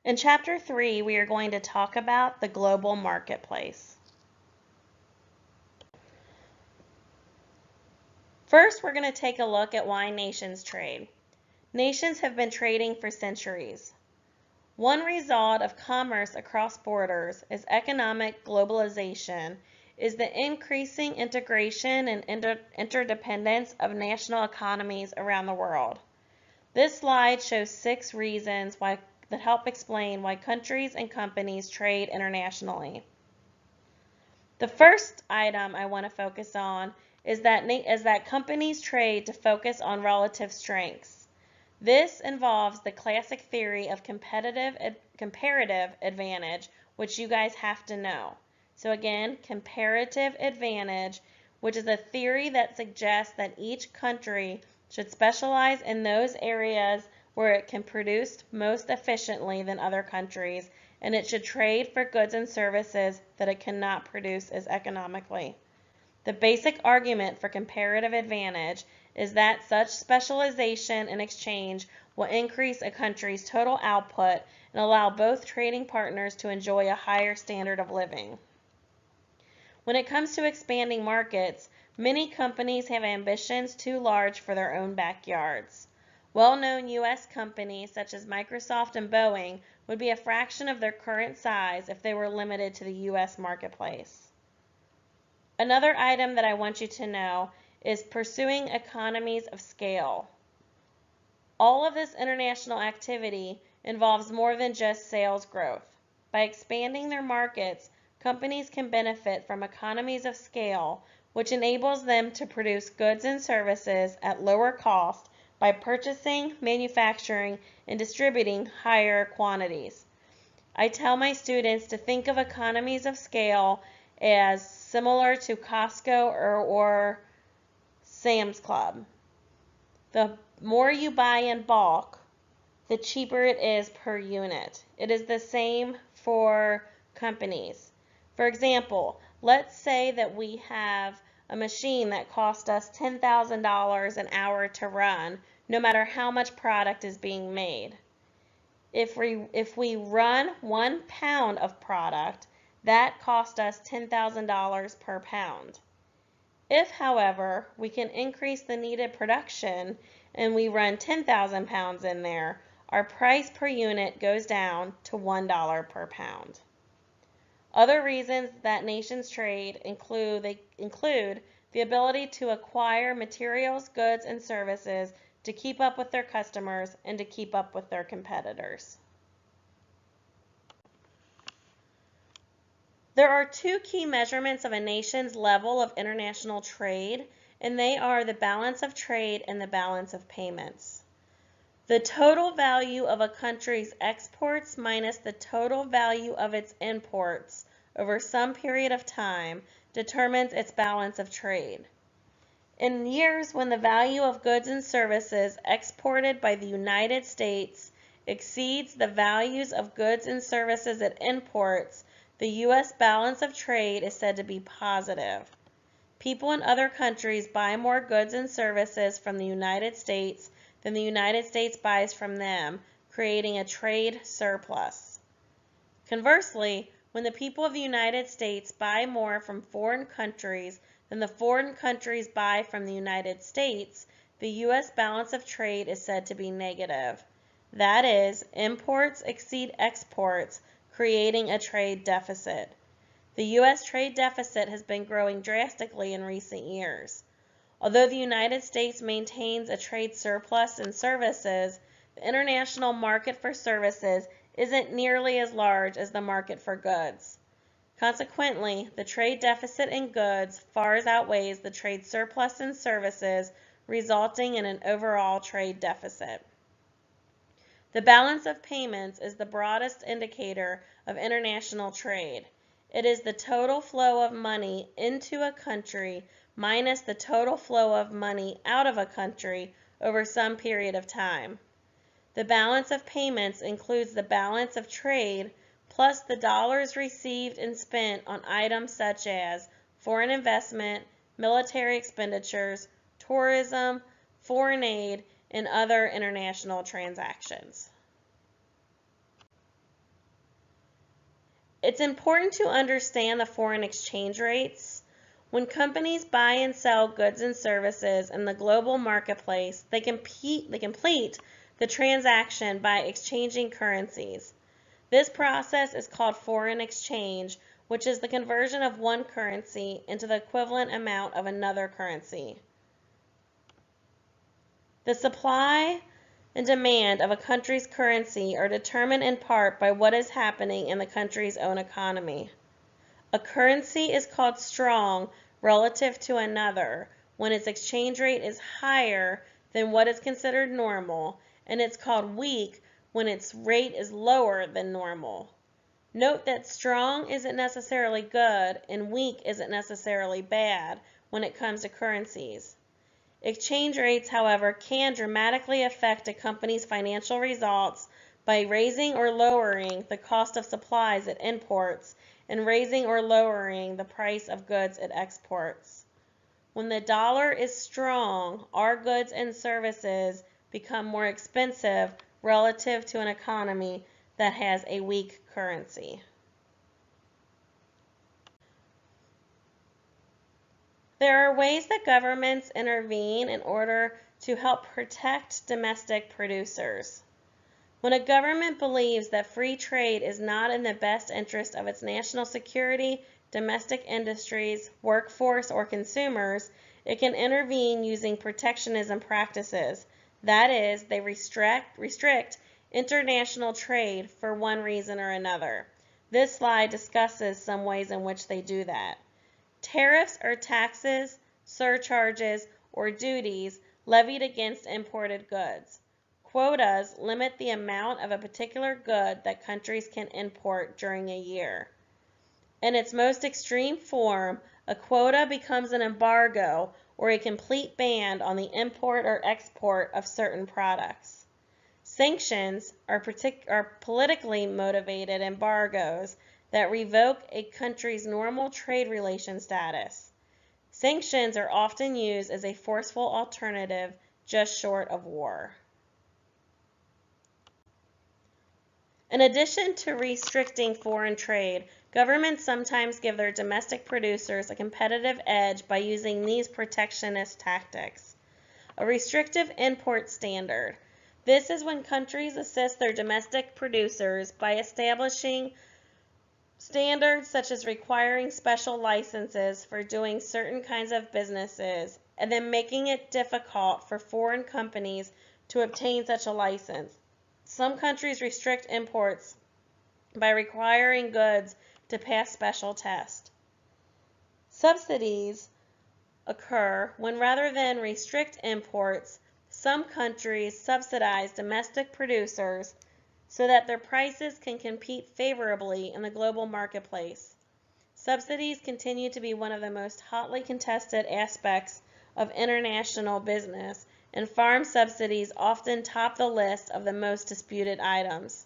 In Chapter 3, we are going to talk about the global marketplace. First, we're going to take a look at why nations trade. Nations have been trading for centuries. One result of commerce across borders as economic globalization is the increasing integration and interdependence of national economies around the world. This slide shows 6 reasons that help explain why countries and companies trade internationally. The first item I want to focus on is that companies trade to focus on relative strengths. This involves the classic theory of comparative advantage, which you guys have to know. So again, comparative advantage, which is a theory that suggests that each country should specialize in those areas where it can produce most efficiently than other countries, and it should trade for goods and services that it cannot produce as economically. The basic argument for comparative advantage is that such specialization and exchange will increase a country's total output and allow both trading partners to enjoy a higher standard of living. When it comes to expanding markets, many companies have ambitions too large for their own backyards. Well-known U.S. companies such as Microsoft and Boeing would be a fraction of their current size if they were limited to the U.S. marketplace. Another item that I want you to know is pursuing economies of scale. All of this international activity involves more than just sales growth. By expanding their markets, companies can benefit from economies of scale, which enables them to produce goods and services at lower cost by purchasing, manufacturing, and distributing higher quantities. I tell my students to think of economies of scale as similar to Costco or Sam's Club. The more you buy in bulk, the cheaper it is per unit. It is the same for companies. For example, let's say that we have a machine that cost us $10,000 an hour to run, no matter how much product is being made. If we run 1 pound of product, that cost us $10,000 per pound. If, however, we can increase the needed production and we run 10,000 pounds in there, our price per unit goes down to $1 per pound. Other reasons that nations trade include the ability to acquire materials, goods, and services to keep up with their customers and to keep up with their competitors. There are 2 key measurements of a nation's level of international trade, and they are the balance of trade and the balance of payments. The total value of a country's exports minus the total value of its imports over some period of time determines its balance of trade. In years when the value of goods and services exported by the United States exceeds the values of goods and services it imports, the U.S. balance of trade is said to be positive. People in other countries buy more goods and services from the United States than the United States buys from them, creating a trade surplus. Conversely, when the people of the United States buy more from foreign countries than the foreign countries buy from the United States, the U.S. balance of trade is said to be negative. That is, imports exceed exports, creating a trade deficit. The U.S. trade deficit has been growing drastically in recent years. Although the United States maintains a trade surplus in services, the international market for services isn't nearly as large as the market for goods. Consequently, the trade deficit in goods far outweighs the trade surplus in services, resulting in an overall trade deficit. The balance of payments is the broadest indicator of international trade. It is the total flow of money into a country minus the total flow of money out of a country over some period of time. The balance of payments includes the balance of trade plus the dollars received and spent on items such as foreign investment, military expenditures, tourism, foreign aid, and other international transactions. It's important to understand the foreign exchange rates. When companies buy and sell goods and services in the global marketplace, they complete the transaction by exchanging currencies. This process is called foreign exchange, which is the conversion of one currency into the equivalent amount of another currency. The supply and demand of a country's currency are determined in part by what is happening in the country's own economy. A currency is called strong relative to another when its exchange rate is higher than what is considered normal, and it's called weak when its rate is lower than normal. Note that strong isn't necessarily good and weak isn't necessarily bad when it comes to currencies. Exchange rates, however, can dramatically affect a company's financial results by raising or lowering the cost of supplies it imports and raising or lowering the price of goods it exports. When the dollar is strong, our goods and services become more expensive relative to an economy that has a weak currency. There are ways that governments intervene in order to help protect domestic producers. When a government believes that free trade is not in the best interest of its national security, domestic industries, workforce, or consumers, it can intervene using protectionism practices. That is, they restrict international trade for one reason or another. This slide discusses some ways in which they do that. Tariffs are taxes, surcharges, or duties levied against imported goods. Quotas limit the amount of a particular good that countries can import during a year. In its most extreme form, a quota becomes an embargo or a complete ban on the import or export of certain products. Sanctions are politically motivated embargoes that revoke a country's normal trade relation status. Sanctions are often used as a forceful alternative just short of war. In addition to restricting foreign trade, governments sometimes give their domestic producers a competitive edge by using these protectionist tactics. A restrictive import standard. This is when countries assist their domestic producers by establishing standards such as requiring special licenses for doing certain kinds of businesses and then making it difficult for foreign companies to obtain such a license. Some countries restrict imports by requiring goods to pass special tests. Subsidies occur when, rather than restrict imports, some countries subsidize domestic producers so that their prices can compete favorably in the global marketplace. Subsidies continue to be one of the most hotly contested aspects of international business, and farm subsidies often top the list of the most disputed items.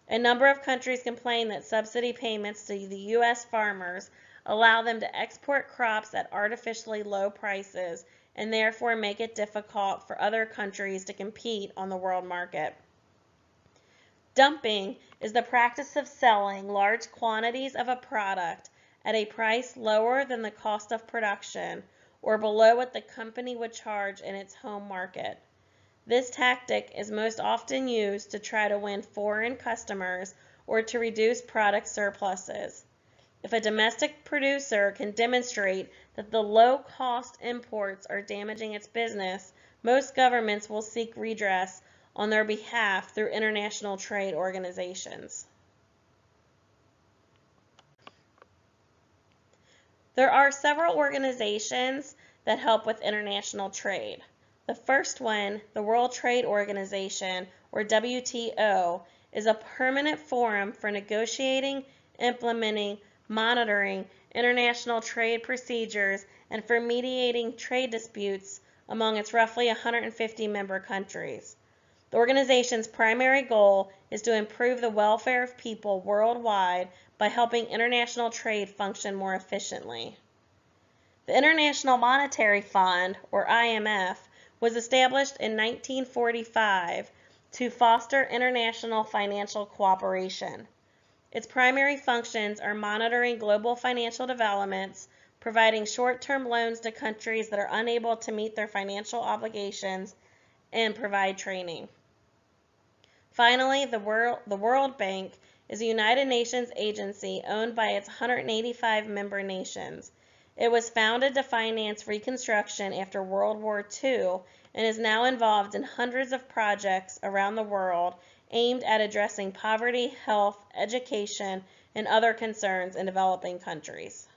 A number of countries complain that subsidy payments to the U.S. farmers allow them to export crops at artificially low prices and therefore make it difficult for other countries to compete on the world market. Dumping is the practice of selling large quantities of a product at a price lower than the cost of production or below what the company would charge in its home market. This tactic is most often used to try to win foreign customers or to reduce product surpluses. If a domestic producer can demonstrate that the low-cost imports are damaging its business, most governments will seek redress on their behalf through international trade organizations. There are several organizations that help with international trade. The first one, the World Trade Organization, or WTO, is a permanent forum for negotiating, implementing, monitoring international trade procedures, and for mediating trade disputes among its roughly 150 member countries. The organization's primary goal is to improve the welfare of people worldwide by helping international trade function more efficiently. The International Monetary Fund, or IMF, was established in 1945 to foster international financial cooperation. Its primary functions are monitoring global financial developments, providing short-term loans to countries that are unable to meet their financial obligations, and provide training. Finally, the World Bank is a United Nations agency owned by its 185 member nations. It was founded to finance reconstruction after World War II and is now involved in hundreds of projects around the world aimed at addressing poverty, health, education, and other concerns in developing countries.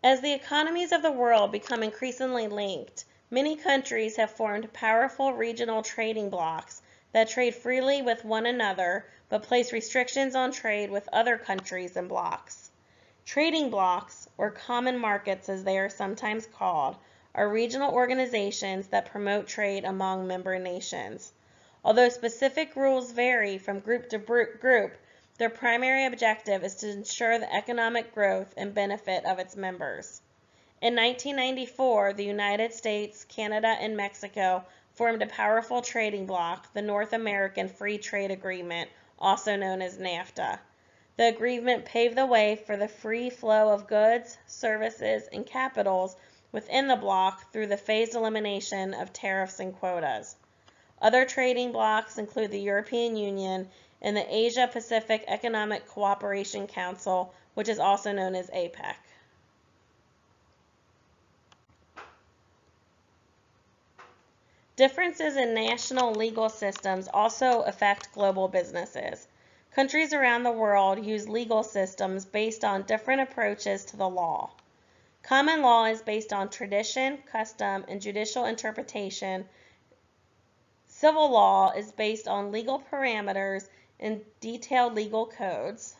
As the economies of the world become increasingly linked, many countries have formed powerful regional trading blocs that trade freely with one another but place restrictions on trade with other countries and blocs. Trading blocs, or common markets as they are sometimes called, are regional organizations that promote trade among member nations. Although specific rules vary from group to group, their primary objective is to ensure the economic growth and benefit of its members. In 1994, the United States, Canada, and Mexico formed a powerful trading bloc, the North American Free Trade Agreement, also known as NAFTA. The agreement paved the way for the free flow of goods, services, and capitals within the bloc through the phased elimination of tariffs and quotas. Other trading blocs include the European Union and the Asia-Pacific Economic Cooperation Council, which is also known as APEC. Differences in national legal systems also affect global businesses. Countries around the world use legal systems based on different approaches to the law. Common law is based on tradition, custom, and judicial interpretation. Civil law is based on legal parameters and detailed legal codes.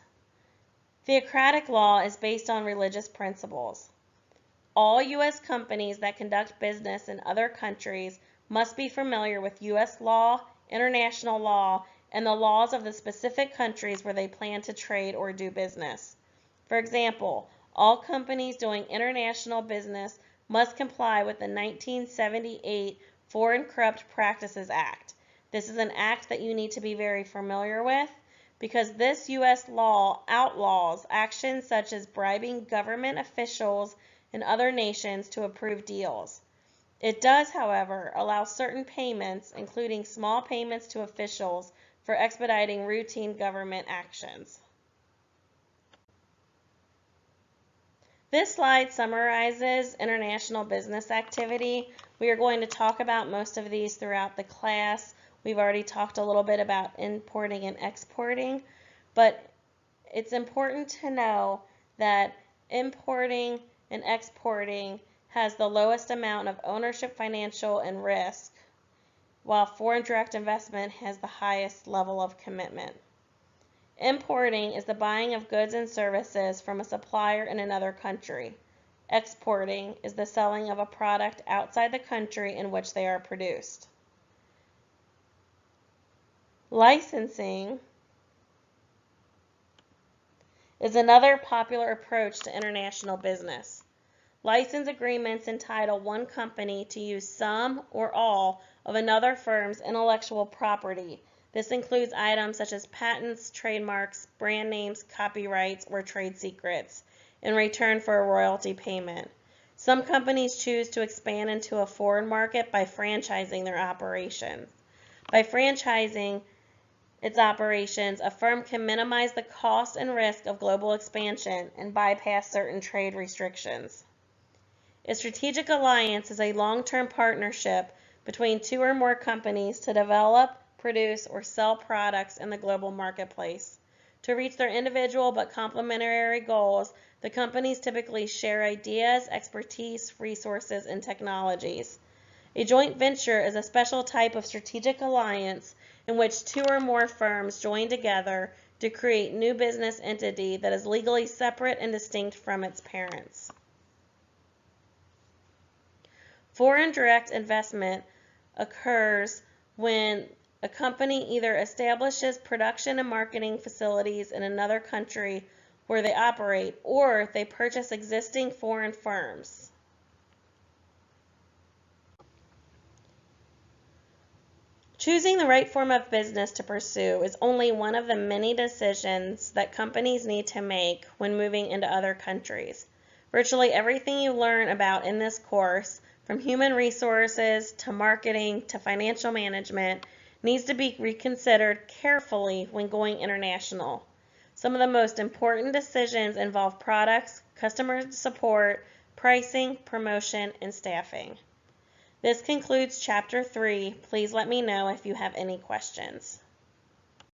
Theocratic law is based on religious principles. All U.S. companies that conduct business in other countries must be familiar with U.S. law, international law, and the laws of the specific countries where they plan to trade or do business. For example, all companies doing international business must comply with the 1978 Foreign Corrupt Practices Act. This is an act that you need to be very familiar with because this U.S. law outlaws actions such as bribing government officials in other nations to approve deals. It does, however, allow certain payments, including small payments to officials, for expediting routine government actions. This slide summarizes international business activity. We are going to talk about most of these throughout the class. We've already talked a little bit about importing and exporting, but it's important to know that importing and exporting has the lowest amount of ownership, financial, and risk, while foreign direct investment has the highest level of commitment. Importing is the buying of goods and services from a supplier in another country. Exporting is the selling of a product outside the country in which they are produced. Licensing is another popular approach to international business. License agreements entitle one company to use some or all of another firm's intellectual property. This includes items such as patents, trademarks, brand names, copyrights, or trade secrets, in return for a royalty payment. Some companies choose to expand into a foreign market by franchising their operations. By franchising its operations, a firm can minimize the cost and risk of global expansion and bypass certain trade restrictions. A strategic alliance is a long-term partnership between two or more companies to develop, produce, or sell products in the global marketplace. To reach their individual but complementary goals, the companies typically share ideas, expertise, resources, and technologies. A joint venture is a special type of strategic alliance in which two or more firms join together to create a new business entity that is legally separate and distinct from its parents. Foreign direct investment occurs when a company either establishes production and marketing facilities in another country where they operate, or they purchase existing foreign firms. Choosing the right form of business to pursue is only one of the many decisions that companies need to make when moving into other countries. Virtually everything you learn about in this course, from human resources to marketing to financial management, needs to be reconsidered carefully when going international. Some of the most important decisions involve products, customer support, pricing, promotion, and staffing. This concludes Chapter 3. Please let me know if you have any questions.